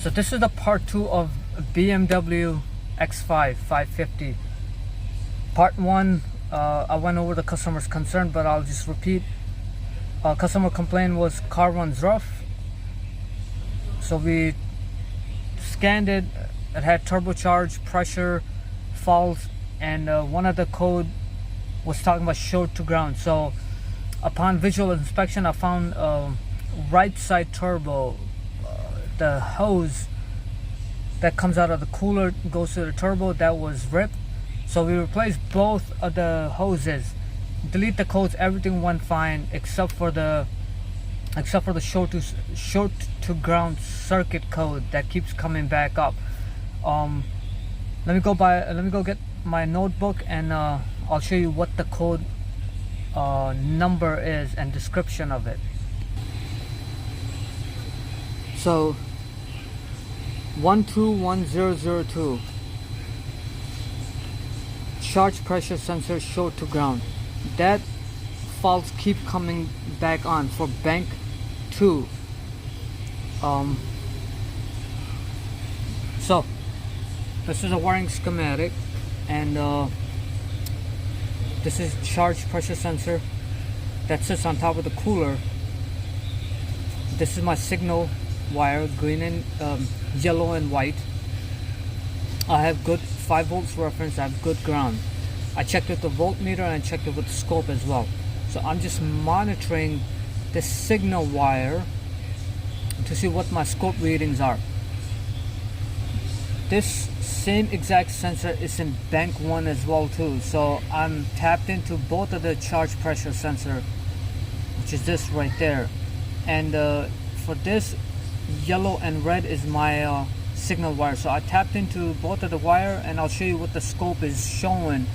So this is the part 2 of BMW X5 550. Part 1, I went over the customer's concern, but I'll just repeat. Customer complaint was car runs rough. So we scanned it. It had turbocharge, pressure, faults, and one of the code was talking about short to ground. So upon visual inspection, I found right side turbo, the hose that comes out of the cooler goes to the turbo, that was ripped. So we replaced both of the hoses, delete the codes, everything went fine except for the short to ground circuit code that keeps coming back up. Let me go get my notebook, and I'll show you what the code number is and description of it. So 121002, charge pressure sensor short to ground. That faults keep coming back on for bank 2. So this is a wiring schematic, and this is charge pressure sensor that sits on top of the cooler. This is my signal wire, green and yellow and white. I have good 5 volts reference, I have good ground. I checked with the voltmeter and I checked it with the scope as well. So I'm just monitoring the signal wire to see what my scope readings are. This same exact sensor is in bank 1 as well too. So I'm tapped into both of the charge pressure sensor, which is this right there. And for this, yellow and red is my signal wire. So I tapped into both of the wire, and I'll show you what the scope is showing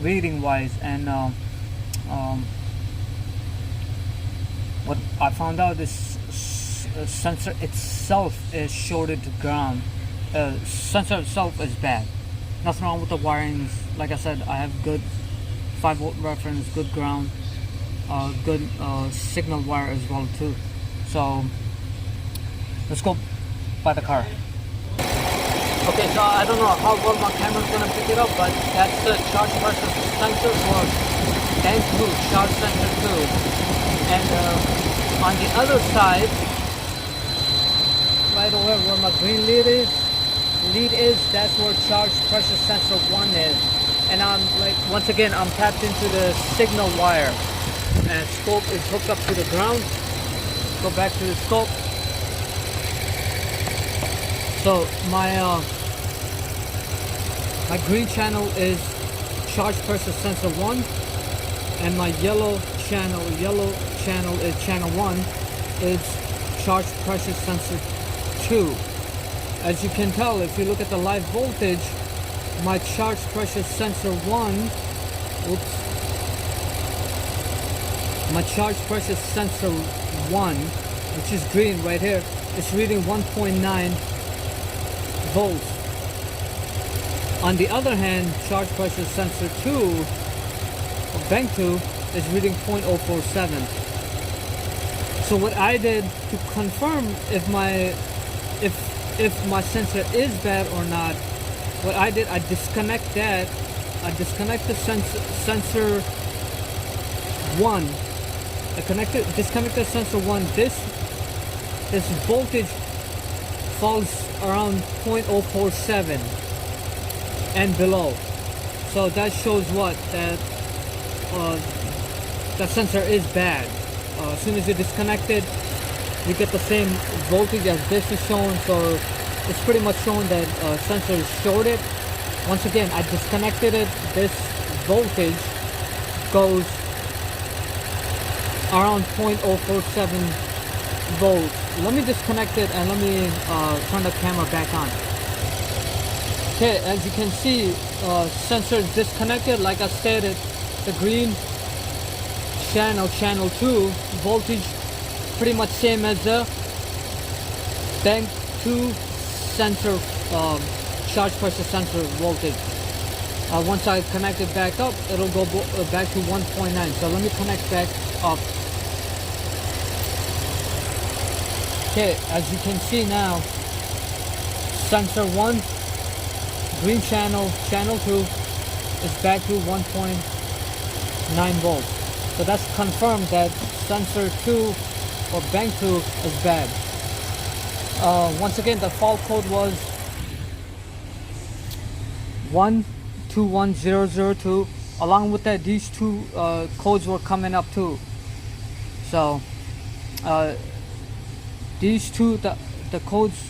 reading wise. And what I found out is sensor itself is shorted to ground. Sensor itself is bad. Nothing wrong with the wirings. Like I said, I have good 5 volt reference, good ground, good signal wire as well too. So let's go by the car. Okay, so I don't know how well my camera's gonna pick it up, but that's the charge pressure sensor for bank 2, charge sensor 2. And on the other side, right over where my green lead is, that's where charge pressure sensor 1 is. And I'm like, once again, I'm tapped into the signal wire, and scope is hooked up to the ground. Go back to the scope. So my green channel is charge pressure sensor 1, and my yellow channel is channel 1 is charge pressure sensor 2. As you can tell, if you look at the live voltage, my charge pressure sensor 1, my charge pressure sensor 1, which is green right here, is reading 1.9 volts. On the other hand, charge pressure sensor 2, or bank 2, is reading 0.047. So what I did to confirm if my sensor is bad or not, what I did, I disconnect that. I disconnect the sensor 1. I disconnect the sensor 1. This voltage falls around 0.047 and below. So that shows what? That the sensor is bad. As soon as you disconnect it, you get the same voltage as this is showing. So it's pretty much showing that sensor is shorted. Once again, I disconnected it. This voltage goes around 0.047 volts. Let me disconnect it and let me turn the camera back on. Okay, as you can see, sensor is disconnected. Like I stated, the green channel 2 voltage pretty much same as the bank 2 sensor charge pressure sensor voltage. Once I connect it back up, it'll go back to 1.9. So let me connect back up. Okay, as you can see now, sensor 1, green channel, channel 2 is bad to 1.9 volts. So that's confirmed that sensor 2 or bank 2 is bad. Once again, the fault code was 121002. Along with that, these two codes were coming up too. So these two, the codes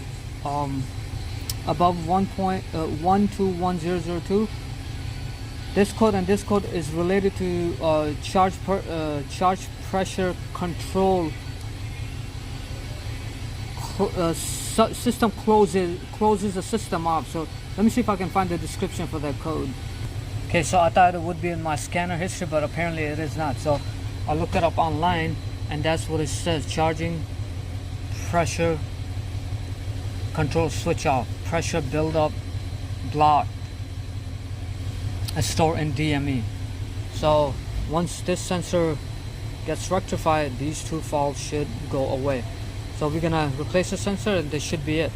above 121002, this code and this code is related to charge pressure control. System closes the system off. So let me see if I can find the description for that code. Okay, so I thought it would be in my scanner history, but apparently it is not. So I looked it up online, and that's what it says: charging pressure control switch off, pressure buildup block, and store in DME. So once this sensor gets rectified, these two faults should go away. So we're gonna replace the sensor, and this should be it.